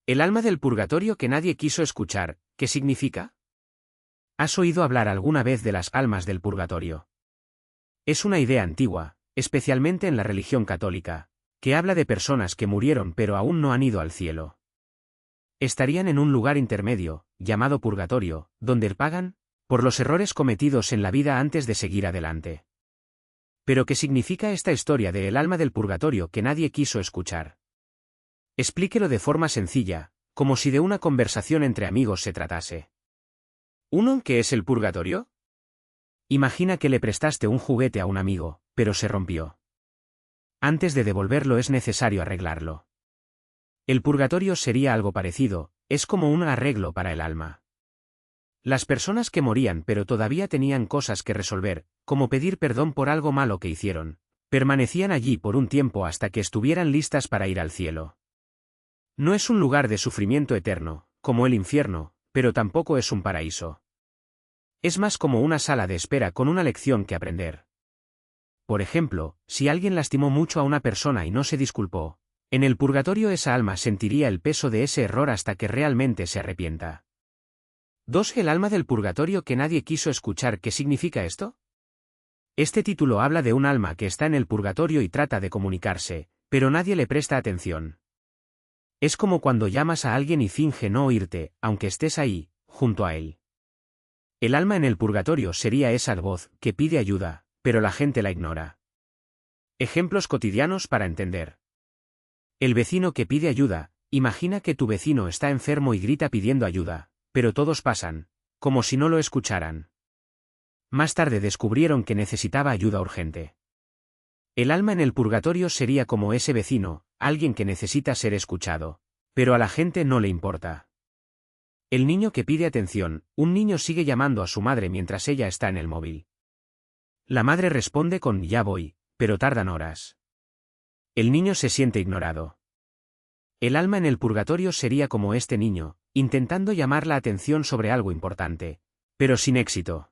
El alma del purgatorio que nadie quiso escuchar, ¿qué significa? ¿Has oído hablar alguna vez de las almas del purgatorio? Es una idea antigua, especialmente en la religión católica, que habla de personas que murieron pero aún no han ido al cielo. Estarían en un lugar intermedio, llamado purgatorio, donde pagan por los errores cometidos en la vida antes de seguir adelante. ¿Pero qué significa esta historia de el alma del purgatorio que nadie quiso escuchar? Explíquelo de forma sencilla, como si de una conversación entre amigos se tratase. ¿Uno qué es el purgatorio? Imagina que le prestaste un juguete a un amigo, pero se rompió. Antes de devolverlo es necesario arreglarlo. El purgatorio sería algo parecido, es como un arreglo para el alma. Las personas que morían pero todavía tenían cosas que resolver, como pedir perdón por algo malo que hicieron, permanecían allí por un tiempo hasta que estuvieran listas para ir al cielo. No es un lugar de sufrimiento eterno, como el infierno, pero tampoco es un paraíso. Es más como una sala de espera con una lección que aprender. Por ejemplo, si alguien lastimó mucho a una persona y no se disculpó, en el purgatorio esa alma sentiría el peso de ese error hasta que realmente se arrepienta. 2. El alma del purgatorio que nadie quiso escuchar. ¿Qué significa esto? Este título habla de un alma que está en el purgatorio y trata de comunicarse, pero nadie le presta atención. Es como cuando llamas a alguien y finge no oírte, aunque estés ahí, junto a él. El alma en el purgatorio sería esa voz que pide ayuda, pero la gente la ignora. Ejemplos cotidianos para entender. El vecino que pide ayuda. Imagina que tu vecino está enfermo y grita pidiendo ayuda, pero todos pasan, como si no lo escucharan. Más tarde descubrieron que necesitaba ayuda urgente. El alma en el purgatorio sería como ese vecino, alguien que necesita ser escuchado, pero a la gente no le importa. El niño que pide atención. Un niño sigue llamando a su madre mientras ella está en el móvil. La madre responde con ya voy, pero tardan horas. El niño se siente ignorado. El alma en el purgatorio sería como este niño, intentando llamar la atención sobre algo importante, pero sin éxito.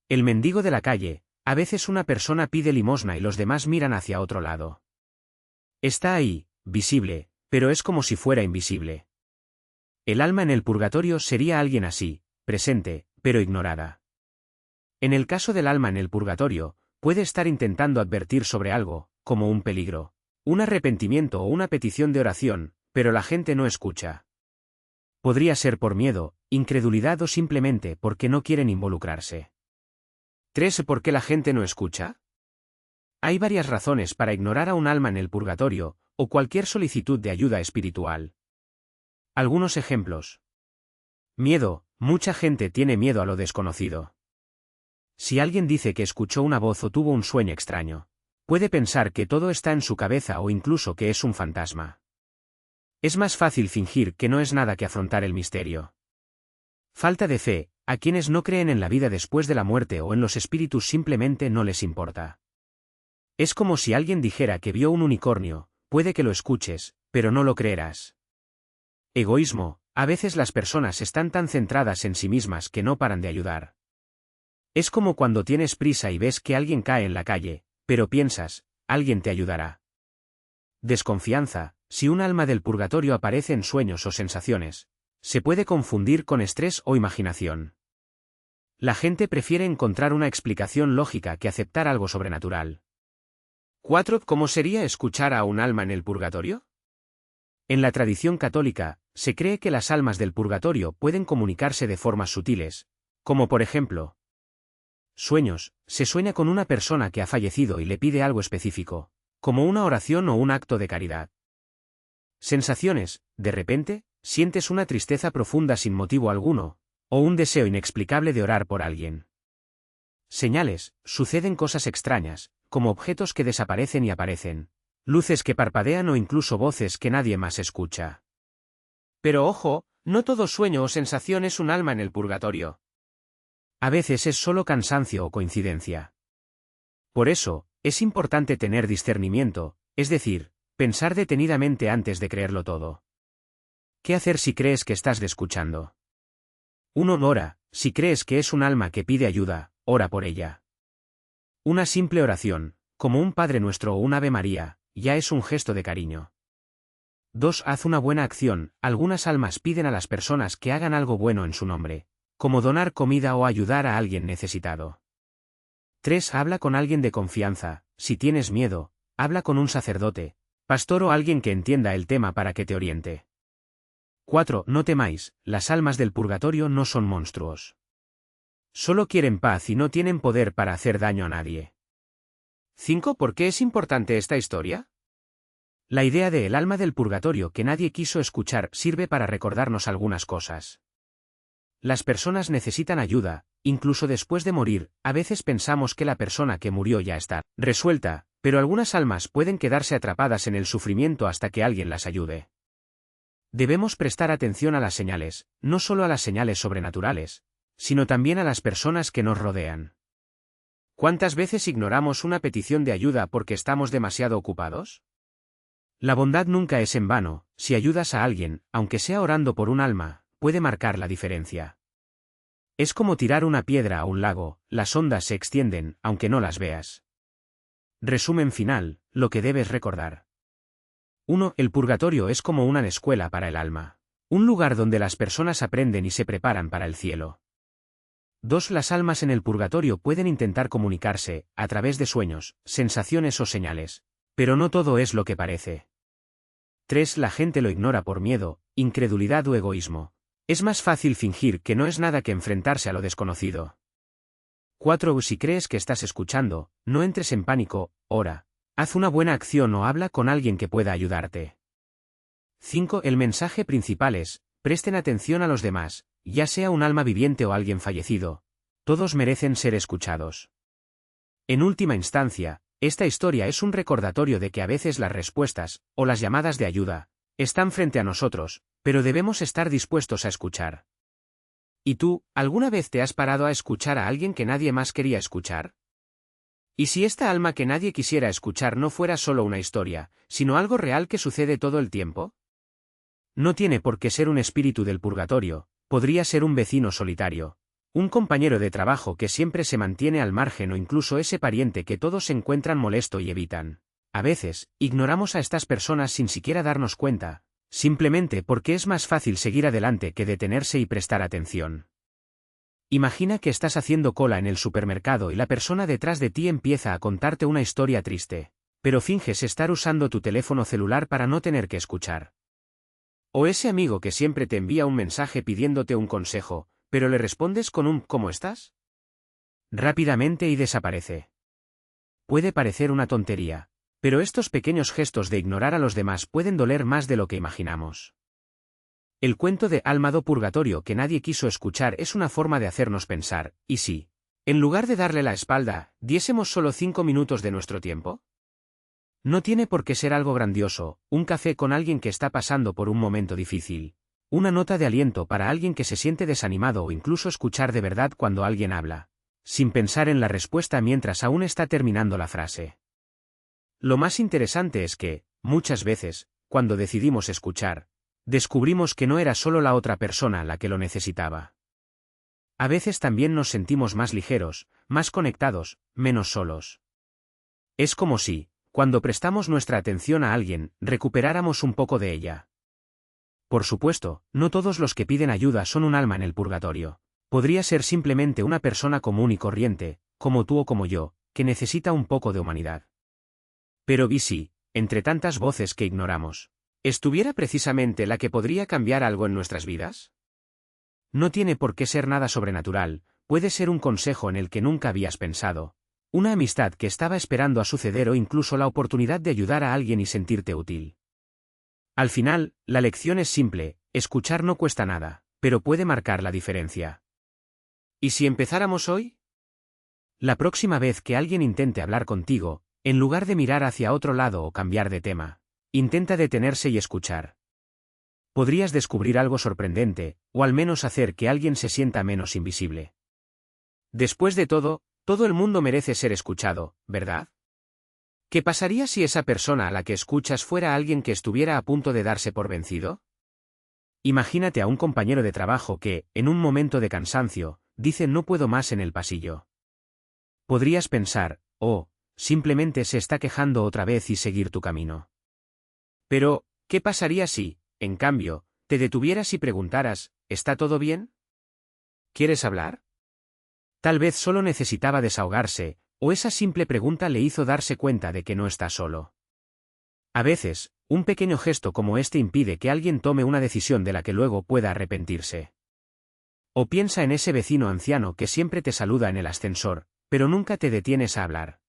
El mendigo de la calle. A veces una persona pide limosna y los demás miran hacia otro lado. Está ahí, visible, pero es como si fuera invisible. El alma en el purgatorio sería alguien así, presente, pero ignorada. En el caso del alma en el purgatorio, puede estar intentando advertir sobre algo, como un peligro, un arrepentimiento o una petición de oración, pero la gente no escucha. Podría ser por miedo, incredulidad o simplemente porque no quieren involucrarse. 3. ¿Por qué la gente no escucha? Hay varias razones para ignorar a un alma en el purgatorio, o cualquier solicitud de ayuda espiritual. Algunos ejemplos. Miedo. Mucha gente tiene miedo a lo desconocido. Si alguien dice que escuchó una voz o tuvo un sueño extraño, puede pensar que todo está en su cabeza o incluso que es un fantasma. Es más fácil fingir que no es nada que afrontar el misterio. Falta de fe. A quienes no creen en la vida después de la muerte o en los espíritus simplemente no les importa. Es como si alguien dijera que vio un unicornio, puede que lo escuches, pero no lo creerás. Egoísmo. A veces las personas están tan centradas en sí mismas que no paran de ayudar. Es como cuando tienes prisa y ves que alguien cae en la calle, pero piensas, alguien te ayudará. Desconfianza. Si un alma del purgatorio aparece en sueños o sensaciones, se puede confundir con estrés o imaginación. La gente prefiere encontrar una explicación lógica que aceptar algo sobrenatural. 4. ¿Cómo sería escuchar a un alma en el purgatorio? En la tradición católica, se cree que las almas del purgatorio pueden comunicarse de formas sutiles, como por ejemplo, sueños. Se sueña con una persona que ha fallecido y le pide algo específico, como una oración o un acto de caridad. Sensaciones. De repente, sientes una tristeza profunda sin motivo alguno, o un deseo inexplicable de orar por alguien. Señales. Suceden cosas extrañas, como objetos que desaparecen y aparecen, luces que parpadean o incluso voces que nadie más escucha. Pero ojo, no todo sueño o sensación es un alma en el purgatorio. A veces es solo cansancio o coincidencia. Por eso, es importante tener discernimiento, es decir, pensar detenidamente antes de creerlo todo. ¿Qué hacer si crees que estás escuchando? 1. Ora. Si crees que es un alma que pide ayuda, ora por ella. Una simple oración, como un Padre Nuestro o un Ave María, ya es un gesto de cariño. 2. Haz una buena acción. Algunas almas piden a las personas que hagan algo bueno en su nombre, como donar comida o ayudar a alguien necesitado. 3. Habla con alguien de confianza. Si tienes miedo, habla con un sacerdote, pastor o alguien que entienda el tema para que te oriente. 4. No temáis, las almas del purgatorio no son monstruos. Solo quieren paz y no tienen poder para hacer daño a nadie. 5. ¿Por qué es importante esta historia? La idea de el alma del purgatorio que nadie quiso escuchar sirve para recordarnos algunas cosas. Las personas necesitan ayuda, incluso después de morir. A veces pensamos que la persona que murió ya está resuelta, pero algunas almas pueden quedarse atrapadas en el sufrimiento hasta que alguien las ayude. Debemos prestar atención a las señales, no solo a las señales sobrenaturales, sino también a las personas que nos rodean. ¿Cuántas veces ignoramos una petición de ayuda porque estamos demasiado ocupados? La bondad nunca es en vano. Si ayudas a alguien, aunque sea orando por un alma, puede marcar la diferencia. Es como tirar una piedra a un lago, las ondas se extienden, aunque no las veas. Resumen final, lo que debes recordar. 1. El purgatorio es como una escuela para el alma. Un lugar donde las personas aprenden y se preparan para el cielo. 2. Las almas en el purgatorio pueden intentar comunicarse, a través de sueños, sensaciones o señales, pero no todo es lo que parece. 3. La gente lo ignora por miedo, incredulidad o egoísmo. Es más fácil fingir que no es nada que enfrentarse a lo desconocido. 4. Si crees que estás escuchando, no entres en pánico, ora. Haz una buena acción o habla con alguien que pueda ayudarte. 5. El mensaje principal es, presten atención a los demás, ya sea un alma viviente o alguien fallecido. Todos merecen ser escuchados. En última instancia, esta historia es un recordatorio de que a veces las respuestas, o las llamadas de ayuda, están frente a nosotros, pero debemos estar dispuestos a escuchar. ¿Y tú, alguna vez te has parado a escuchar a alguien que nadie más quería escuchar? ¿Y si esta alma que nadie quisiera escuchar no fuera solo una historia, sino algo real que sucede todo el tiempo? No tiene por qué ser un espíritu del purgatorio, podría ser un vecino solitario, un compañero de trabajo que siempre se mantiene al margen o incluso ese pariente que todos encuentran molesto y evitan. A veces, ignoramos a estas personas sin siquiera darnos cuenta, simplemente porque es más fácil seguir adelante que detenerse y prestar atención. Imagina que estás haciendo cola en el supermercado y la persona detrás de ti empieza a contarte una historia triste, pero finges estar usando tu teléfono celular para no tener que escuchar. O ese amigo que siempre te envía un mensaje pidiéndote un consejo, pero le respondes con un ¿cómo estás? Rápidamente y desaparece. Puede parecer una tontería, pero estos pequeños gestos de ignorar a los demás pueden doler más de lo que imaginamos. El cuento de alma do purgatorio que nadie quiso escuchar es una forma de hacernos pensar, ¿y si, en lugar de darle la espalda, diésemos solo 5 minutos de nuestro tiempo? No tiene por qué ser algo grandioso, un café con alguien que está pasando por un momento difícil, una nota de aliento para alguien que se siente desanimado o incluso escuchar de verdad cuando alguien habla, sin pensar en la respuesta mientras aún está terminando la frase. Lo más interesante es que, muchas veces, cuando decidimos escuchar, descubrimos que no era solo la otra persona la que lo necesitaba. A veces también nos sentimos más ligeros, más conectados, menos solos. Es como si, cuando prestamos nuestra atención a alguien, recuperáramos un poco de ella. Por supuesto, no todos los que piden ayuda son un alma en el purgatorio. Podría ser simplemente una persona común y corriente, como tú o como yo, que necesita un poco de humanidad. Pero ¿y si, entre tantas voces que ignoramos, estuviera precisamente la que podría cambiar algo en nuestras vidas? No tiene por qué ser nada sobrenatural, puede ser un consejo en el que nunca habías pensado, una amistad que estaba esperando a suceder o incluso la oportunidad de ayudar a alguien y sentirte útil. Al final, la lección es simple, escuchar no cuesta nada, pero puede marcar la diferencia. ¿Y si empezáramos hoy? La próxima vez que alguien intente hablar contigo, en lugar de mirar hacia otro lado o cambiar de tema, intenta detenerse y escuchar. Podrías descubrir algo sorprendente, o al menos hacer que alguien se sienta menos invisible. Después de todo el mundo merece ser escuchado, ¿verdad? ¿Qué pasaría si esa persona a la que escuchas fuera alguien que estuviera a punto de darse por vencido? Imagínate a un compañero de trabajo que, en un momento de cansancio, dice no puedo más en el pasillo. Podrías pensar, oh, simplemente se está quejando otra vez y seguir tu camino. Pero, ¿Qué pasaría si, en cambio, te detuvieras y preguntaras, ¿está todo bien? ¿Quieres hablar? Tal vez solo necesitaba desahogarse, o esa simple pregunta le hizo darse cuenta de que no está solo. A veces, un pequeño gesto como este impide que alguien tome una decisión de la que luego pueda arrepentirse. O piensa en ese vecino anciano que siempre te saluda en el ascensor, pero nunca te detienes a hablar.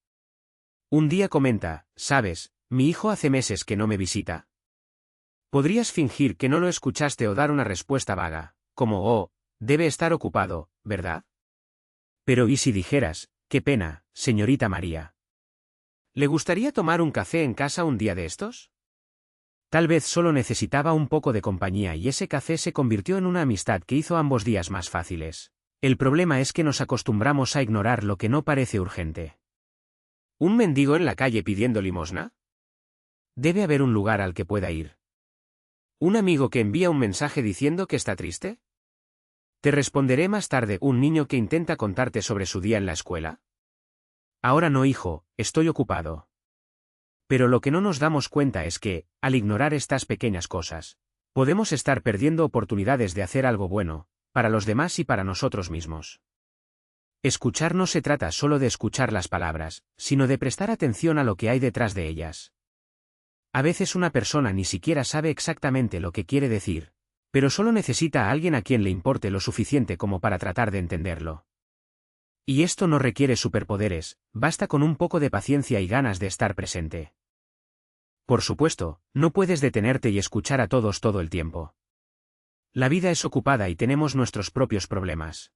Un día comenta, ¿sabes? Mi hijo hace meses que no me visita. Podrías fingir que no lo escuchaste o dar una respuesta vaga, como, oh, debe estar ocupado, ¿verdad? Pero ¿y si dijeras, qué pena, señorita María? ¿Le gustaría tomar un café en casa un día de estos? Tal vez solo necesitaba un poco de compañía y ese café se convirtió en una amistad que hizo ambos días más fáciles. El problema es que nos acostumbramos a ignorar lo que no parece urgente. ¿Un mendigo en la calle pidiendo limosna? Debe haber un lugar al que pueda ir. ¿Un amigo que envía un mensaje diciendo que está triste? Te responderé más tarde. ¿Un niño que intenta contarte sobre su día en la escuela? Ahora no, hijo, estoy ocupado. Pero lo que no nos damos cuenta es que, al ignorar estas pequeñas cosas, podemos estar perdiendo oportunidades de hacer algo bueno, para los demás y para nosotros mismos. Escuchar no se trata solo de escuchar las palabras, sino de prestar atención a lo que hay detrás de ellas. A veces una persona ni siquiera sabe exactamente lo que quiere decir, pero solo necesita a alguien a quien le importe lo suficiente como para tratar de entenderlo. Y esto no requiere superpoderes, basta con un poco de paciencia y ganas de estar presente. Por supuesto, no puedes detenerte y escuchar a todos todo el tiempo. La vida es ocupada y tenemos nuestros propios problemas.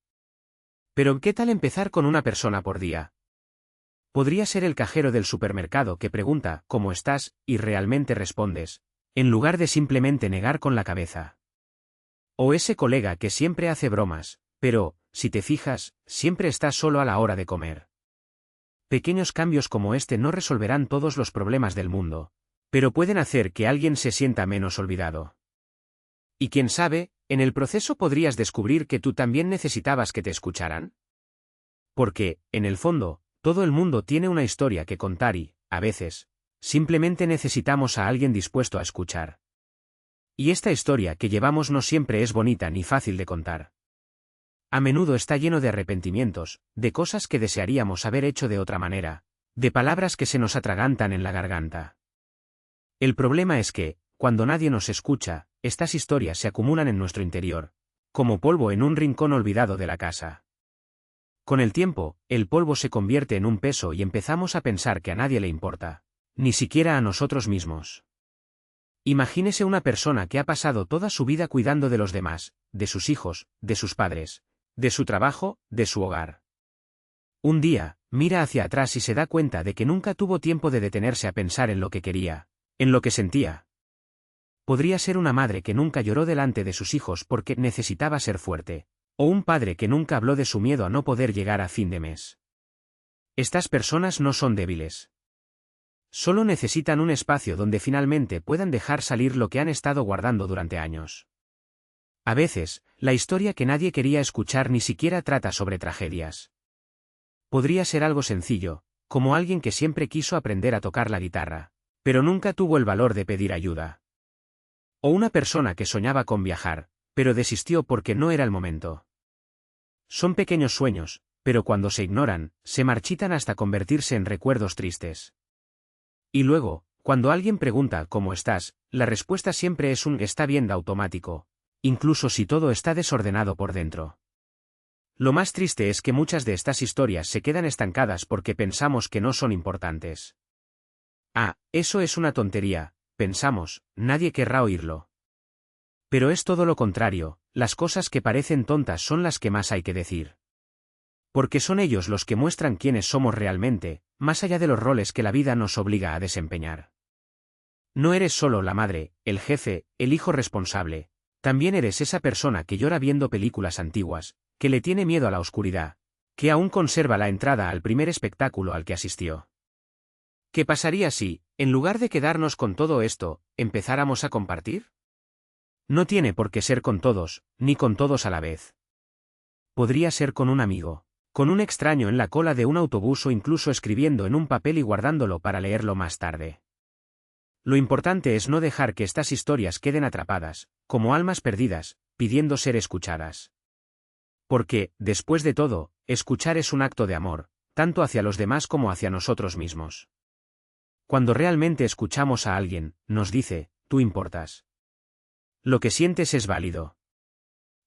Pero ¿qué tal empezar con una persona por día? Podría ser el cajero del supermercado que pregunta, ¿cómo estás?, y realmente respondes, en lugar de simplemente negar con la cabeza. O ese colega que siempre hace bromas, pero, si te fijas, siempre está solo a la hora de comer. Pequeños cambios como este no resolverán todos los problemas del mundo, pero pueden hacer que alguien se sienta menos olvidado. Y quién sabe, en el proceso podrías descubrir que tú también necesitabas que te escucharan. Porque, en el fondo, todo el mundo tiene una historia que contar y, a veces, simplemente necesitamos a alguien dispuesto a escuchar. Y esta historia que llevamos no siempre es bonita ni fácil de contar. A menudo está lleno de arrepentimientos, de cosas que desearíamos haber hecho de otra manera, de palabras que se nos atragantan en la garganta. El problema es que, cuando nadie nos escucha, estas historias se acumulan en nuestro interior, como polvo en un rincón olvidado de la casa. Con el tiempo, el polvo se convierte en un peso y empezamos a pensar que a nadie le importa, ni siquiera a nosotros mismos. Imagínese una persona que ha pasado toda su vida cuidando de los demás, de sus hijos, de sus padres, de su trabajo, de su hogar. Un día, mira hacia atrás y se da cuenta de que nunca tuvo tiempo de detenerse a pensar en lo que quería, en lo que sentía. Podría ser una madre que nunca lloró delante de sus hijos porque necesitaba ser fuerte, o un padre que nunca habló de su miedo a no poder llegar a fin de mes. Estas personas no son débiles. Solo necesitan un espacio donde finalmente puedan dejar salir lo que han estado guardando durante años. A veces, la historia que nadie quería escuchar ni siquiera trata sobre tragedias. Podría ser algo sencillo, como alguien que siempre quiso aprender a tocar la guitarra, pero nunca tuvo el valor de pedir ayuda. O una persona que soñaba con viajar, pero desistió porque no era el momento. Son pequeños sueños, pero cuando se ignoran, se marchitan hasta convertirse en recuerdos tristes. Y luego, cuando alguien pregunta ¿cómo estás?, la respuesta siempre es un está bien de automático, incluso si todo está desordenado por dentro. Lo más triste es que muchas de estas historias se quedan estancadas porque pensamos que no son importantes. Ah, eso es una tontería, pensamos, nadie querrá oírlo. Pero es todo lo contrario, las cosas que parecen tontas son las que más hay que decir. Porque son ellos los que muestran quiénes somos realmente, más allá de los roles que la vida nos obliga a desempeñar. No eres solo la madre, el jefe, el hijo responsable, también eres esa persona que llora viendo películas antiguas, que le tiene miedo a la oscuridad, que aún conserva la entrada al primer espectáculo al que asistió. ¿Qué pasaría si, en lugar de quedarnos con todo esto, empezáramos a compartir? No tiene por qué ser con todos, ni con todos a la vez. Podría ser con un amigo, con un extraño en la cola de un autobús o incluso escribiendo en un papel y guardándolo para leerlo más tarde. Lo importante es no dejar que estas historias queden atrapadas, como almas perdidas, pidiendo ser escuchadas. Porque, después de todo, escuchar es un acto de amor, tanto hacia los demás como hacia nosotros mismos. Cuando realmente escuchamos a alguien, nos dice, tú importas. Lo que sientes es válido.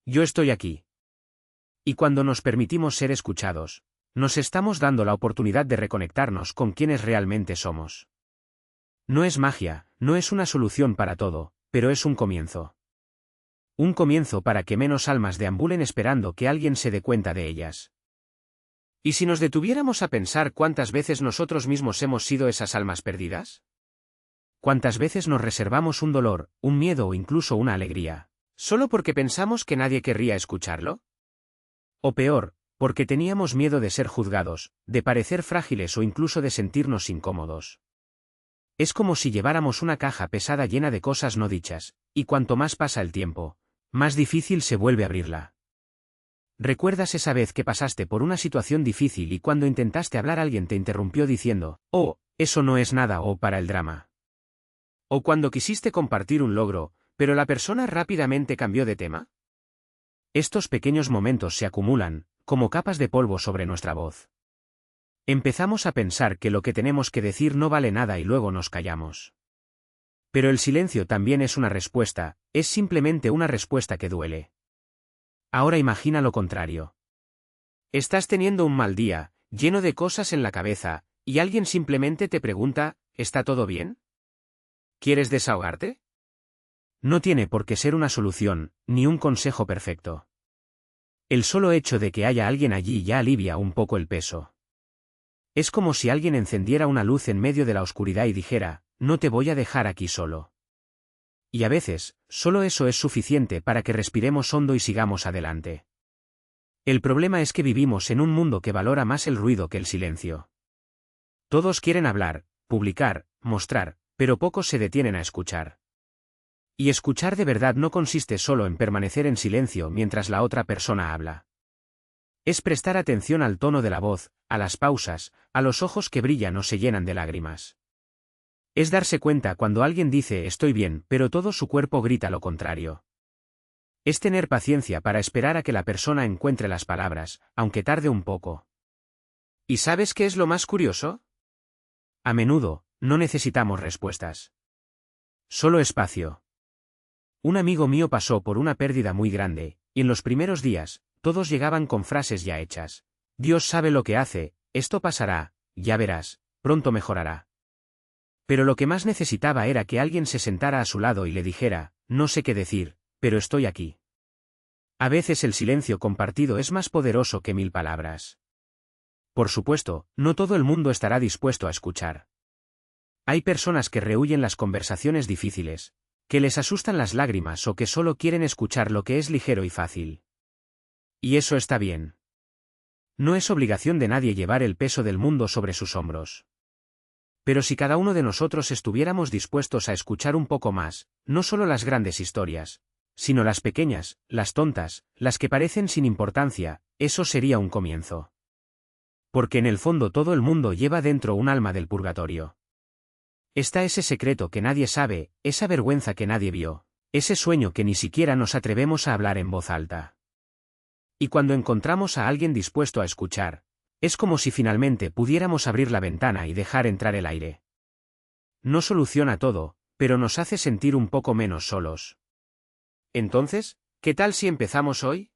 Yo estoy aquí. Y cuando nos permitimos ser escuchados, nos estamos dando la oportunidad de reconectarnos con quienes realmente somos. No es magia, no es una solución para todo, pero es un comienzo. Un comienzo para que menos almas deambulen esperando que alguien se dé cuenta de ellas. ¿Y si nos detuviéramos a pensar cuántas veces nosotros mismos hemos sido esas almas perdidas? ¿Cuántas veces nos reservamos un dolor, un miedo o incluso una alegría, solo porque pensamos que nadie querría escucharlo? O peor, porque teníamos miedo de ser juzgados, de parecer frágiles o incluso de sentirnos incómodos. Es como si lleváramos una caja pesada llena de cosas no dichas, y cuanto más pasa el tiempo, más difícil se vuelve abrirla. ¿Recuerdas esa vez que pasaste por una situación difícil y cuando intentaste hablar alguien te interrumpió diciendo, oh, eso no es nada o para el drama? ¿O cuando quisiste compartir un logro, pero la persona rápidamente cambió de tema? Estos pequeños momentos se acumulan, como capas de polvo sobre nuestra voz. Empezamos a pensar que lo que tenemos que decir no vale nada y luego nos callamos. Pero el silencio también es una respuesta, es simplemente una respuesta que duele. Ahora imagina lo contrario. Estás teniendo un mal día, lleno de cosas en la cabeza, y alguien simplemente te pregunta, ¿está todo bien? ¿Quieres desahogarte? No tiene por qué ser una solución, ni un consejo perfecto. El solo hecho de que haya alguien allí ya alivia un poco el peso. Es como si alguien encendiera una luz en medio de la oscuridad y dijera, no te voy a dejar aquí solo. Y a veces, solo eso es suficiente para que respiremos hondo y sigamos adelante. El problema es que vivimos en un mundo que valora más el ruido que el silencio. Todos quieren hablar, publicar, mostrar, pero pocos se detienen a escuchar. Y escuchar de verdad no consiste solo en permanecer en silencio mientras la otra persona habla. Es prestar atención al tono de la voz, a las pausas, a los ojos que brillan o se llenan de lágrimas. Es darse cuenta cuando alguien dice estoy bien, pero todo su cuerpo grita lo contrario. Es tener paciencia para esperar a que la persona encuentre las palabras, aunque tarde un poco. ¿Y sabes qué es lo más curioso? A menudo, no necesitamos respuestas. Solo espacio. Un amigo mío pasó por una pérdida muy grande, y en los primeros días, todos llegaban con frases ya hechas. Dios sabe lo que hace, esto pasará, ya verás, pronto mejorará. Pero lo que más necesitaba era que alguien se sentara a su lado y le dijera, no sé qué decir, pero estoy aquí. A veces el silencio compartido es más poderoso que 1000 palabras. Por supuesto, no todo el mundo estará dispuesto a escuchar. Hay personas que rehúyen las conversaciones difíciles, que les asustan las lágrimas o que solo quieren escuchar lo que es ligero y fácil. Y eso está bien. No es obligación de nadie llevar el peso del mundo sobre sus hombros. Pero si cada uno de nosotros estuviéramos dispuestos a escuchar un poco más, no solo las grandes historias, sino las pequeñas, las tontas, las que parecen sin importancia, eso sería un comienzo. Porque en el fondo todo el mundo lleva dentro un alma del purgatorio. Está ese secreto que nadie sabe, esa vergüenza que nadie vio, ese sueño que ni siquiera nos atrevemos a hablar en voz alta. Y cuando encontramos a alguien dispuesto a escuchar, es como si finalmente pudiéramos abrir la ventana y dejar entrar el aire. No soluciona todo, pero nos hace sentir un poco menos solos. Entonces, ¿qué tal si empezamos hoy?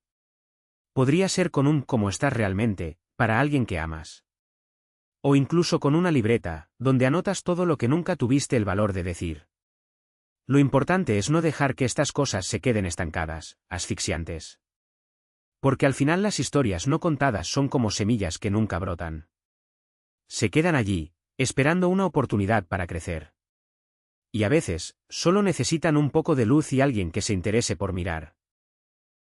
Podría ser con un "cómo estás realmente", para alguien que amas. O incluso con una libreta, donde anotas todo lo que nunca tuviste el valor de decir. Lo importante es no dejar que estas cosas se queden estancadas, asfixiantes. Porque al final las historias no contadas son como semillas que nunca brotan. Se quedan allí, esperando una oportunidad para crecer. Y a veces, solo necesitan un poco de luz y alguien que se interese por mirar.